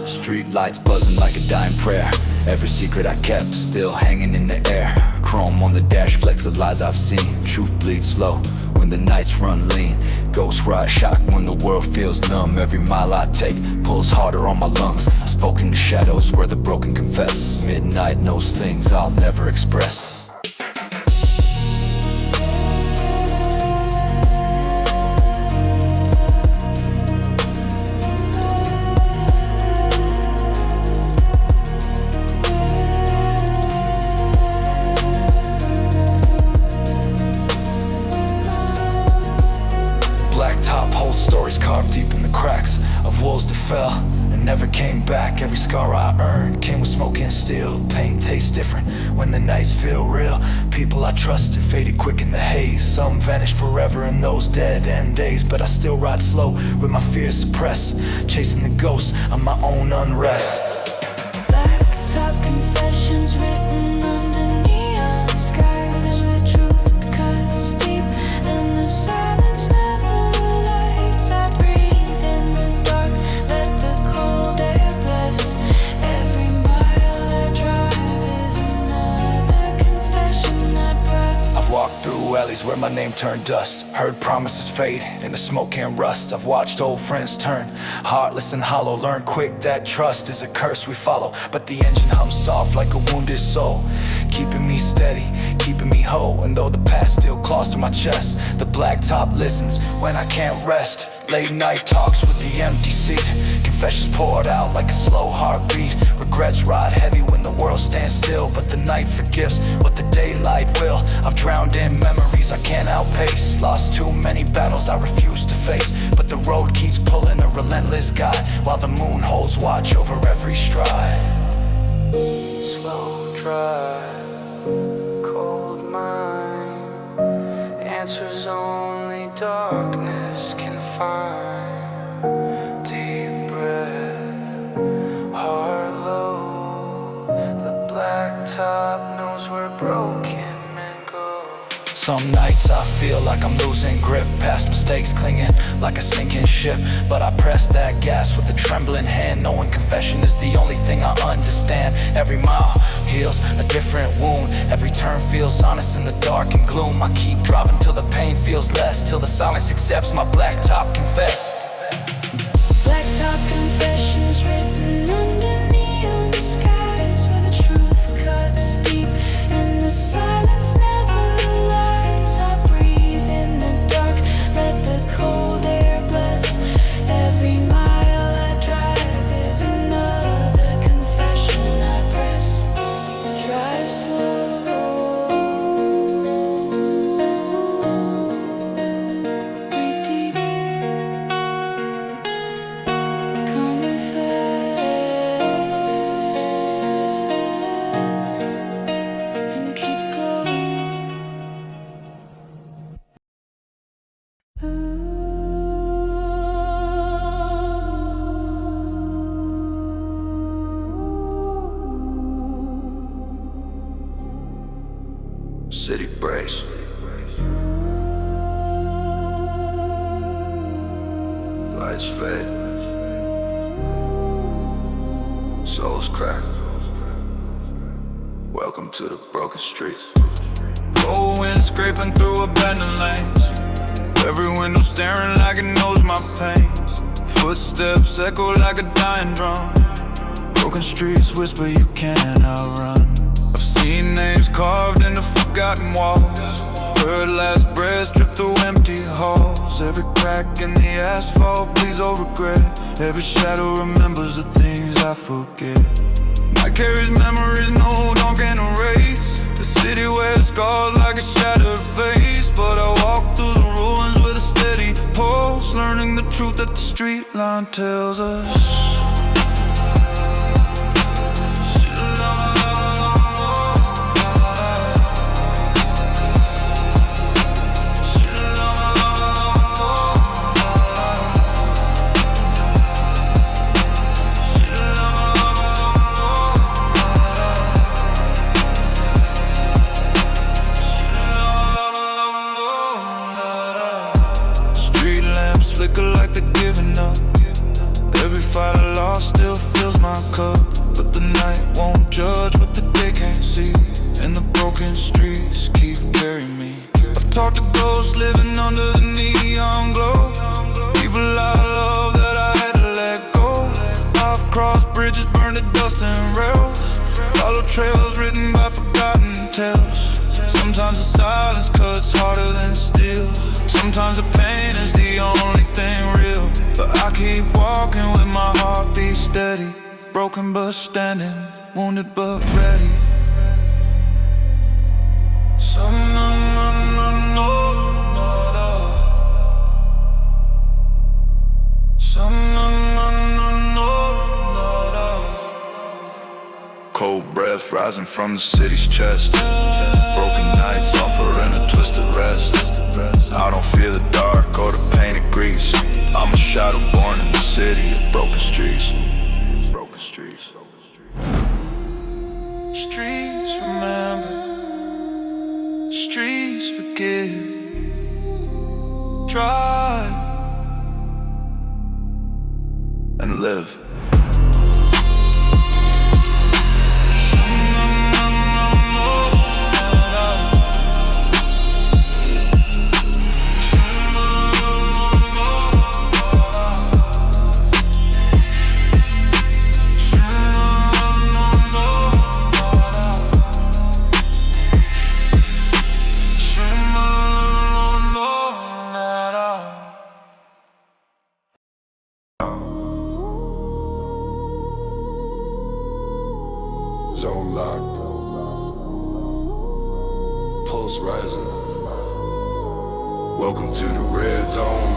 Street lights buzzing like a dying prayer. Every secret I kept still hanging in the air. Chrome on the dash, flecks of lies I've seen. Truth bleeds slow when the nights run lean. Ghost ride shock when the world feels numb. Every mile I take pulls harder on my lungs. I spoke in the shadows where the broken confess. Midnight knows things I'll never express. Blacktop holds stories carved deep in the cracks of wolves that fell and never came back. Every scar I earned came with smoke and steel. Pain tastes different when the nights feel real. People I trusted faded quick in the haze. Some vanished forever in those dead-end days. But I still ride slow with my fears suppressed, chasing the ghosts of my own unrest. Blacktop confessions written under neon skies, where truth cuts deep and the silence never lies. I breathe in the dark, let the cold air bless. Every mile I drive is another confession I breath. I've walked through alleys where my name turned dust, heard promises fade into smoke and rust. I've watched old friends turn heartless and hollow, learned quick that trust is a curse we follow. But the engine hums soft like a wounded soul, keeping me steady, keeping me whole. And though the past still claws to my chest, the blacktop listens when I can't rest. Late night talks with the empty seat, confessions poured out like a slow heartbeat. Regrets ride heavy when the world stands still, but the night forgives what the daylight will. I've drowned in memories I can't outpace, lost too many battles I refuse to face. But the road keeps pulling a relentless guide, while the moon holds watch over every stride. Slow drive, cold mind, answers only darkness can find. Deep breath, heart low, the blacktop knows we're broken men go. Some nights I feel like I'm losing grip, past mistakes clinging like a sinking ship. But I press that gas with a trembling hand, knowing confession is the only thing I understand. Every mile heals a different wound, every turn feels honest in the dark and gloom. I keep driving till the pain feels less, till the silence accepts my blacktop confess. Blacktop confessions written under neon skies, where the truth cuts deep and the silence never lies. I breathe in the dark, let the cold air bless. Every mile I drive is another confession I press. Drive slow, breathe deep, confess, and keep going. City breaks, lights fade, souls crack. Welcome to the broken streets. Cold wind scraping through abandoned lanes, every window staring like it knows my pains. Footsteps echo like a dying drum, broken streets whisper you can't outrun. I've seen names carved into forgotten walls, heard last breaths drip through empty halls. Every crack in the asphalt bleeds old regret, every shadow remembers the things I forget. Night carries memories no dawn can erase, the city wears scars like a shattered face. But I walk through the ruins with a steady pulse, learning the truth that the street line tells us. Flicker like they're giving up, every fight I lost still feels my my cup, but the night won't judge what the day can't see. And the broken streets keep carrying me. I've talked to ghosts living under the neon glow, people I love that I had to let go. I've crossed bridges, burned to dust and rails, followed trails written by forgotten tales. Sometimes the silence cuts harder than steel, sometimes the pain is the only thing real. But I keep walking with my heartbeat steady, broken but standing, wounded but ready. Cold breath rising from the city's chest, broken nights offering a twisted rest. I don't fear the dark or the pain it grieves. I'm a shadow born in the city of broken streets. Broken streets. Streets remember, streets forgive. Try and live. Zone locked. Pulse rising. Welcome to the red zone.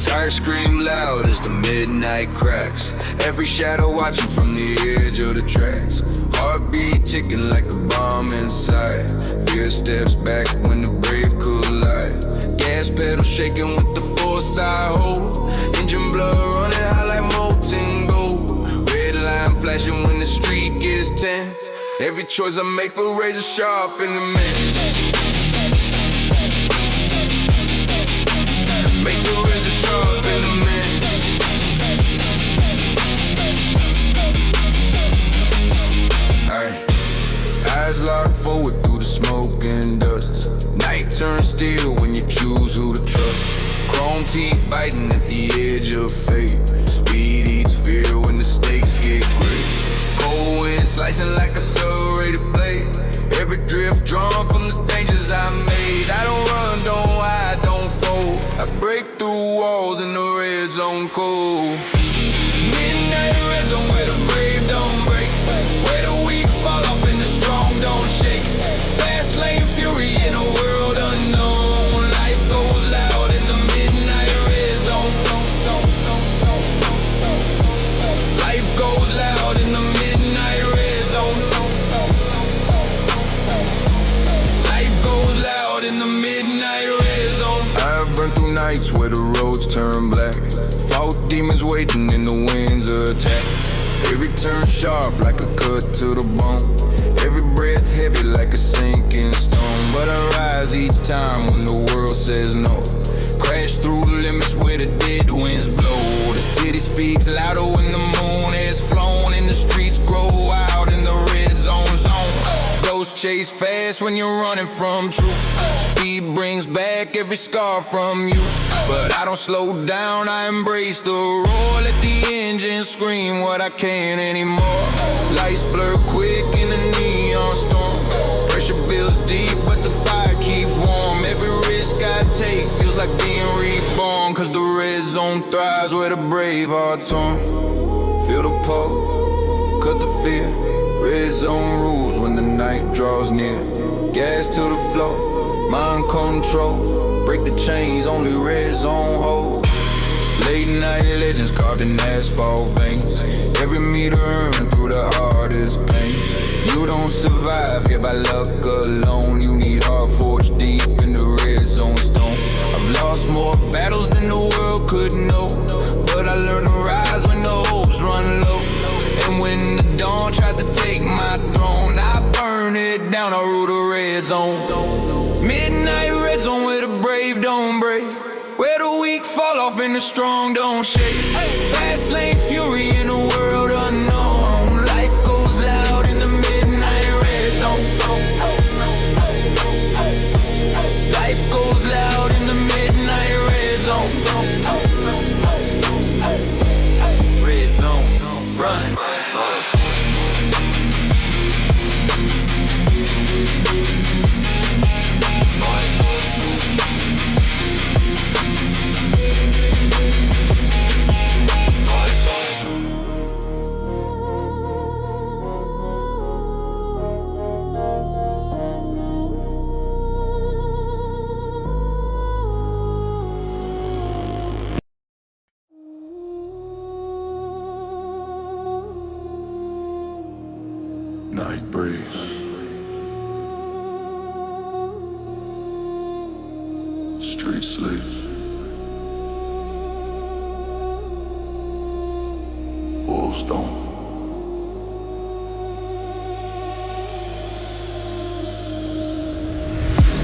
Tires scream loud as the midnight cracks. Every shadow watching from the edge of the tracks. Heartbeat ticking like a bomb inside. Fear steps back when the brave collide. Gas pedal shaking with the force I hold. Engine blood running high like molten gold. Red line flashing when the street gets tense. Every choice I make for razor sharp in the mix. Make the razor sharp in the mix. Eyes locked forward through the smoke and dust. Night turns still when you choose who to trust. Chrome teeth biting at the edge of fate. Speed eats fear when the stakes get great. Cold wind slicing like a serrated blade. Every drift drawn from the dangers I made. I don't run, don't hide, don't fold. I break through walls in the red zone cold. Midnight red zone where the brave don't break, where the weak fall off and the strong don't shake. Fast lane fury in a world unknown. Life goes loud in the midnight red zone. Life goes loud in the midnight red zone. Life goes loud in the midnight red zone. I've burned through nights where the roads turn black. Fought demons waiting in the winds of attack. Every turn sharp like a cut to the bone. Every breath heavy like a sinking stone. But I rise each time when the world says no. Crash through the limits where the dead winds blow. The city speaks louder when the moon has flown. And the streets grow wild in the red zone. Ghosts chase fast when you're running from truth. Speed brings back every scar from you. But I don't slow down, I embrace the roar. Let the engine scream what I can't anymore. Lights blur quick in the neon storm. Pressure builds deep, but the fire keeps warm. Every risk I take feels like being reborn. Cause the red zone thrives where the brave are torn. Feel the pull, cut the fear. Red zone rules when the night draws near. Gas to the floor, mind control. Break the chains, only red zone hold. Late night legends carved in asphalt veins. Every meter earned through the hardest pain. You don't survive here by luck alone. You need hard forged deep in the red zone stone. I've lost more battles than the world could know, but I learned to rise when the hopes run low. And when the dawn tries to take my throne, is strong, don't shake. Fast lane fury in a world unknown. Life goes loud in the midnight red zone. Life goes loud in the midnight red zone. Red zone, run. Night breeze, street sleep, wolves don't.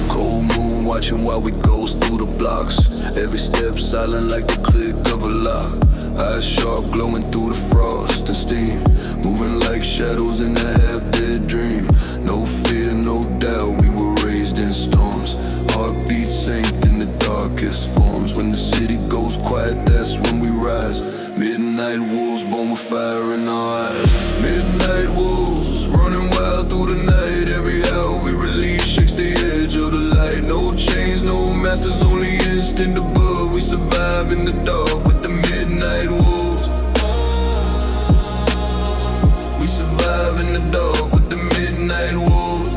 Cold moon watching while we goes through the blocks. Every step silent like the click of a lock. Eyes sharp glowing through the frost and steam. Moving like shadows in a half-dead dream. No fear, no doubt, we were raised in storms. Heartbeats synced in the darkest forms. When the city goes quiet, that's when we rise. Midnight wolves born with fire in our eyes. Midnight wolves running wild through the night. Every hour we release shakes the edge of the light. No chains, no masters, only instinct above. We survive in the dark with the midnight wolves. In the dark with the midnight wolves.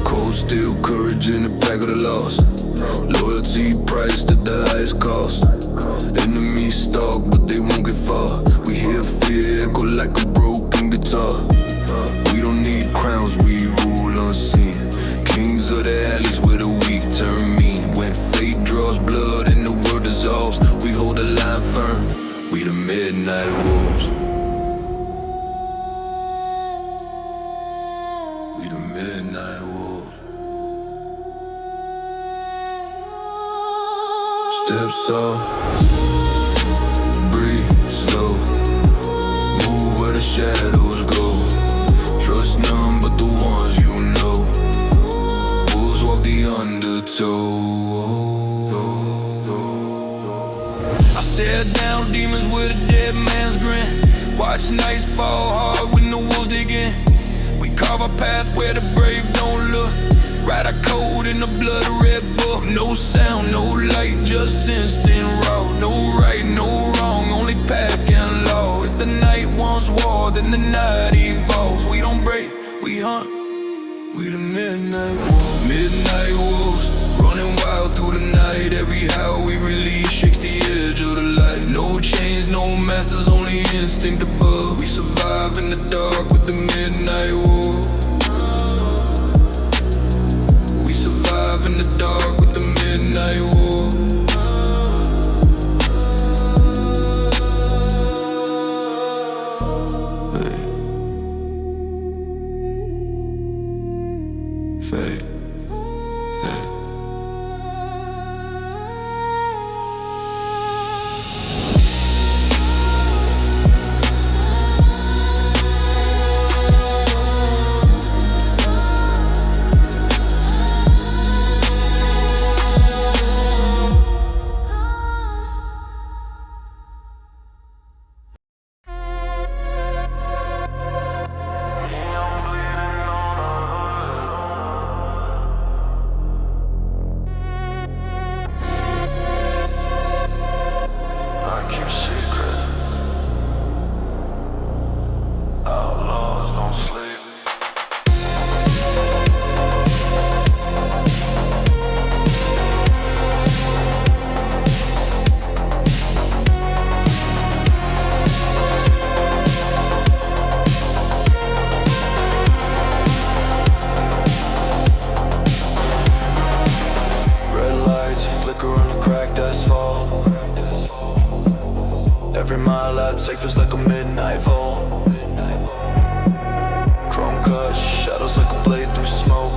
Cold steel courage in the pack of the lost. Loyalty priced at the highest cost. Enemies stalk but they won't get far. We hear fear echo like a broken guitar. We don't need crowns, we rule unseen. Kings of the alleys where the weak turn mean. When fate draws blood and the world dissolves, we hold the line firm, we the midnight wolves. We the midnight wolves. Steps up, breathe slow. Move where the shadows go. Trust none but the ones you know. Wolves walk the undertow. Stare down demons with a dead man's grin. Watch nights fall hard when the wolves dig in. We carve a path where the brave don't look. Write our code in the blood red book. No sound, no light, just instant raw. No right, no wrong, only pack and law. If the night wants war, then the night evolves. We don't break, we hunt, we the midnight wolves. Midnight wolves, running wild through the night. Every hour we release shakes the edge of the light. No chains, no masters, only instinct above. We survive in the dark with the midnight wolves. We survive in the dark with the midnight wolves. Fade. Every mile I take feels like a midnight fall. Chrome cuts, shadows like a blade through smoke.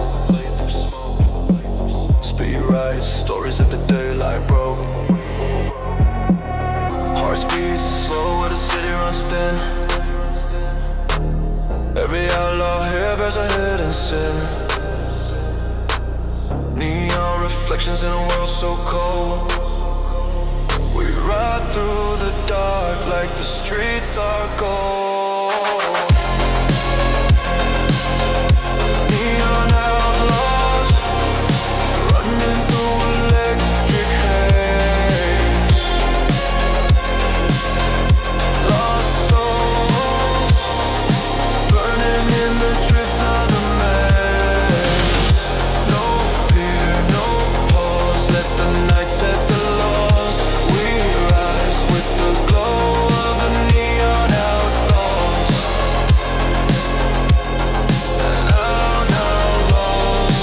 stories that the daylight broke. Hearts beat slow where the city runs thin. Every outlaw here bears a hidden sin. Neon reflections in a world so cold. We ride through the dark like the streets are gold. Neon outlaws running through electric haze. Lost souls burning in the drift of the maze. No fear, no pause, let the night set the laws. We rise with the glow of the neon outlaws. Neon outlaws.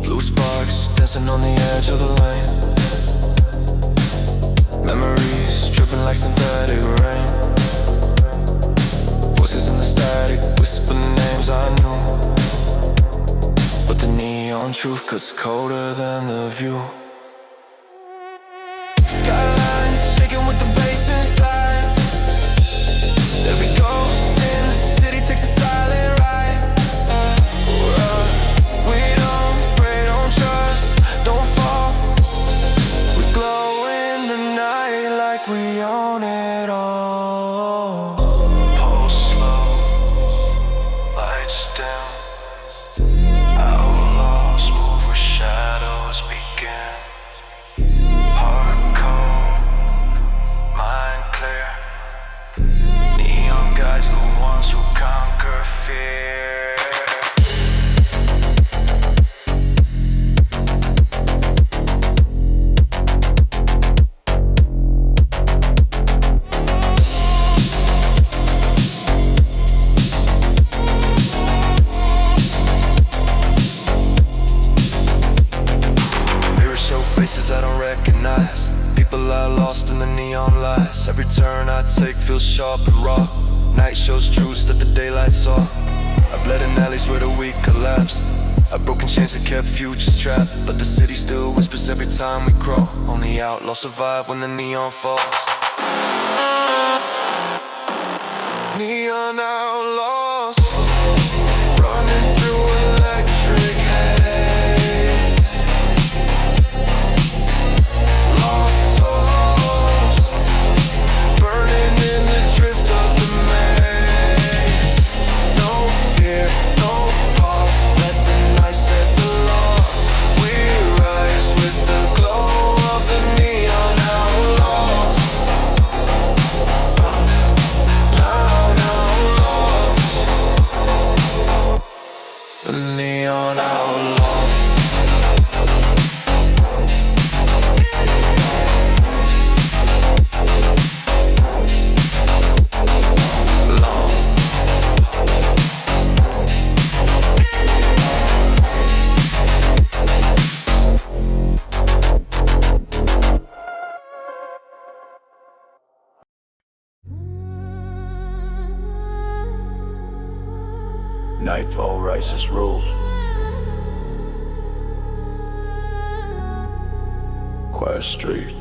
Blue sparks dancing on the edge of the lane. Memories dripping like synthetic rain. Voices in the static whisper names I knew, but the neon truth cuts colder than the view. Skylines shaking with the bass inside. Every ghost in the city takes a silent ride. We don't pray, don't trust, don't fall. We glow in the night like we own it all. Pulse slow, lights dim. Outlaws move where shadows begin. Heart cold, mind clear. Neon guides the ones who conquer fear. Mirrors show faces I don't recognize. People I lost in the neon lights. Every turn I take feels sharp and raw. Night shows truths that the daylight saw. I bled in alleys where the weak collapsed. I've broken chains that kept futures trapped, but the city still whispers every time we crawl. Only outlaws survive when the neon falls. Neon outlaws running through electric haze. Lost souls burning in the drift of the maze. No fear, no pause, let the night set the laws. We rise with the glow of the neon outlaws. Neon outlaws. The neon outlaws. Nightfall rises rules. Quiet street.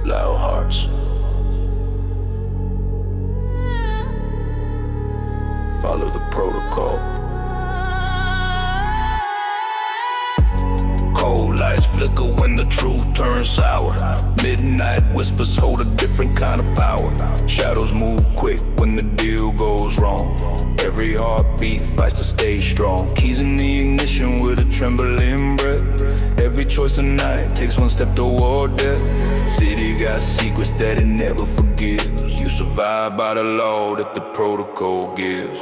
Loud hearts. Follow the protocol. Cold lights flicker when the truth turns sour. Midnight whispers hold a different kind of power. Shadows move quick when the deal goes wrong. Every heartbeat fights to stay strong. Keys in the ignition with a trembling breath. Every choice tonight takes one step toward death. City got secrets that it never forgives. You survive by the law that the protocol gives.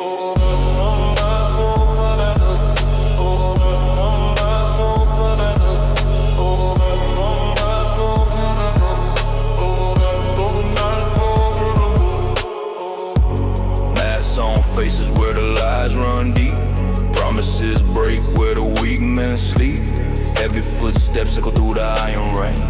Faces where the lies run deep. Promises break where the weak men sleep. Heavy footsteps echo through the iron rain.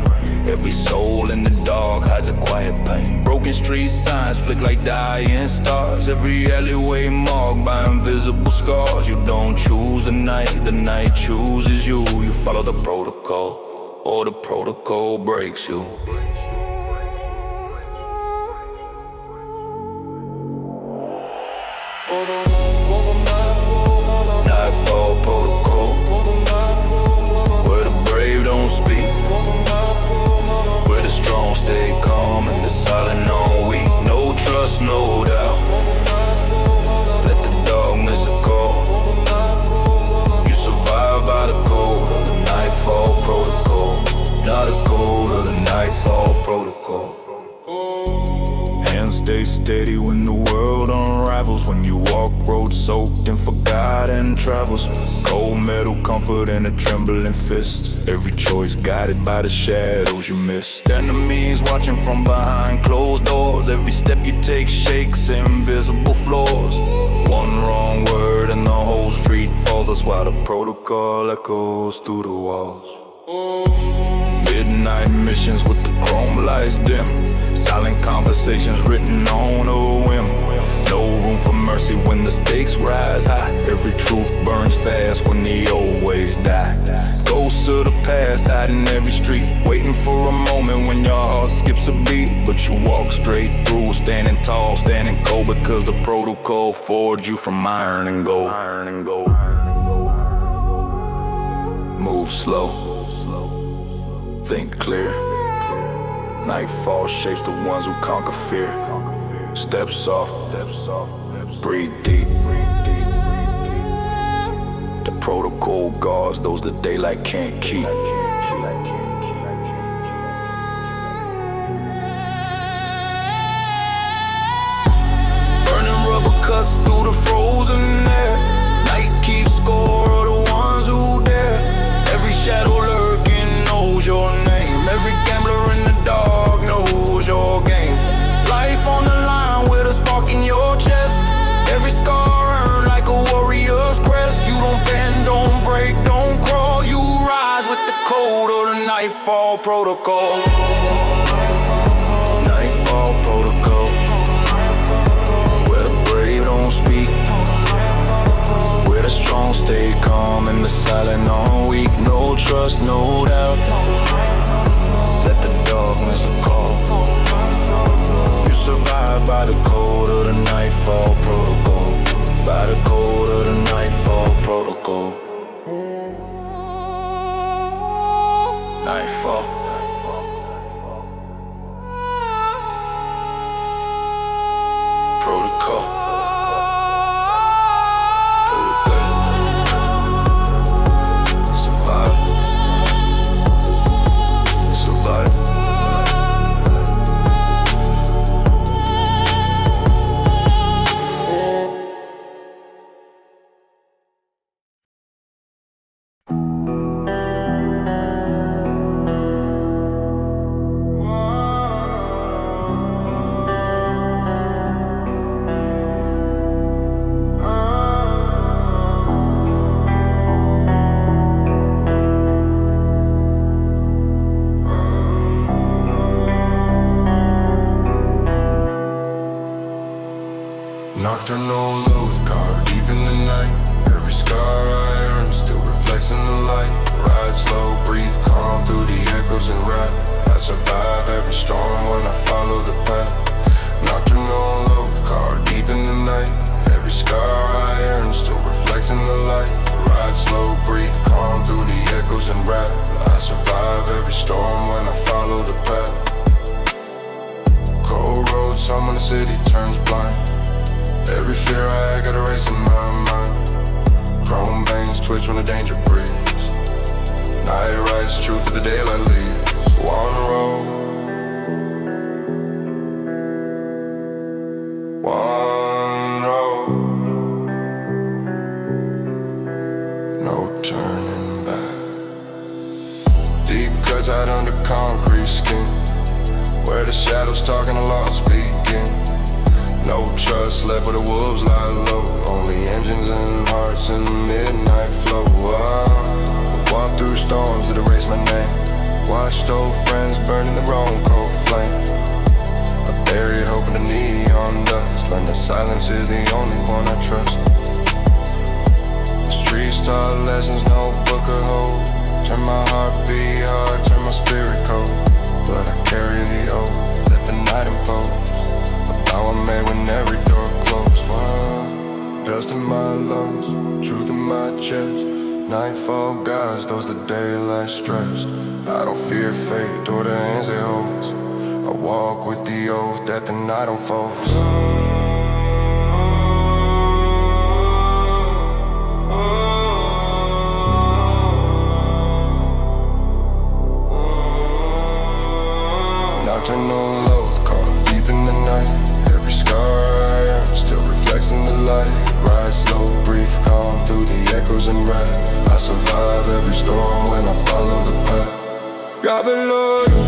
Every soul in the dark hides a quiet pain. Broken street signs flick like dying stars. Every alleyway marked by invisible scars. You don't choose the night chooses you. You follow the protocol, or the protocol breaks you. Nightfall protocol, where the brave don't speak, where the strong stay calm and the silent on weak. No trust, no doubt. Let the dog miss a call. You survive by the code of the Nightfall protocol, not a code of the Nightfall protocol. Hands stay steady when the world unravels. When you walk roads soaked in forgotten travels. Cold metal comfort in a trembling fist. Every choice guided by the shadows you missed. Enemies watching from behind closed doors. Every step you take shakes invisible floors. One wrong word and the whole street falls. That's why the protocol echoes through the walls. Midnight missions with the chrome lights dim. Silent conversations written on a whim. No room for mercy when the stakes rise high. Every truth burns fast when the old ways die. Ghosts of the past hiding every street, waiting for a moment when your heart skips a beat. But you walk straight through, standing tall, standing cold, because the protocol forged you from iron and gold. Move slow, think clear. Nightfall shapes the ones who conquer fear. Step soft, breathe deep. The protocol guards those the daylight can't keep. Burning rubber cuts through the frozen air. Night keeps score of the ones who dare. Every shadow lurking knows your name. Every gambler in the dark knows your game. Life on the line with a spark in your chest. Every scar earned like a warrior's crest. You don't bend, don't break, don't crawl. You rise with the code of the Nightfall protocol. Nightfall protocol, where the brave don't speak, where the strong stay calm and the silent on weak. No trust, no doubt. Let the dog miss a call. You survive by the code of the Nightfall protocol, by the code of the Nightfall protocol. Nightfall. Protocol. Survive. Survive. Nocturnal love car deep in the night. Every scar I earn still reflects in the light. Ride slow, breathe calm through the echoes and rap. I survive every storm when I follow the path. Nocturnal love car deep in the night. Every scar I earn still reflects in the light. Ride slow, breathe calm through the echoes and rap. I survive every storm when I follow the path. Cold road, some in the city turns blind. Every fear I got a race in my mind. Chrome veins twitch when the danger breathes. Night rides truth of the daylight leaves. One road, one road, no turning back. Deep cuts out under concrete skin, where the shadows talking the lost begin. No trust left where the wolves lie low. Only engines and hearts in the midnight flow. I walk through storms that erase my name. Watched old friends burn in the wrong cold flame. I buried hope in the neon dust. Learned that silence is the only one I trust. The streets taught lessons no book could hold. Turn my heart beat hard, turn my spirit cold. But I carry the oath that the night imposed. A vow I made when every door closed. Wow. Dust in my lungs, truth in my chest. Nightfall guides those the daylight stressed. I don't fear fate or the hands it holds. I walk with the oath that the night unfolds. Nocturnal lows carved deep in the night. Every scar I earn still reflects in the light. Ride slow, brief, calm through the echoes and rap. I survive every storm when I follow the path. God be Lord.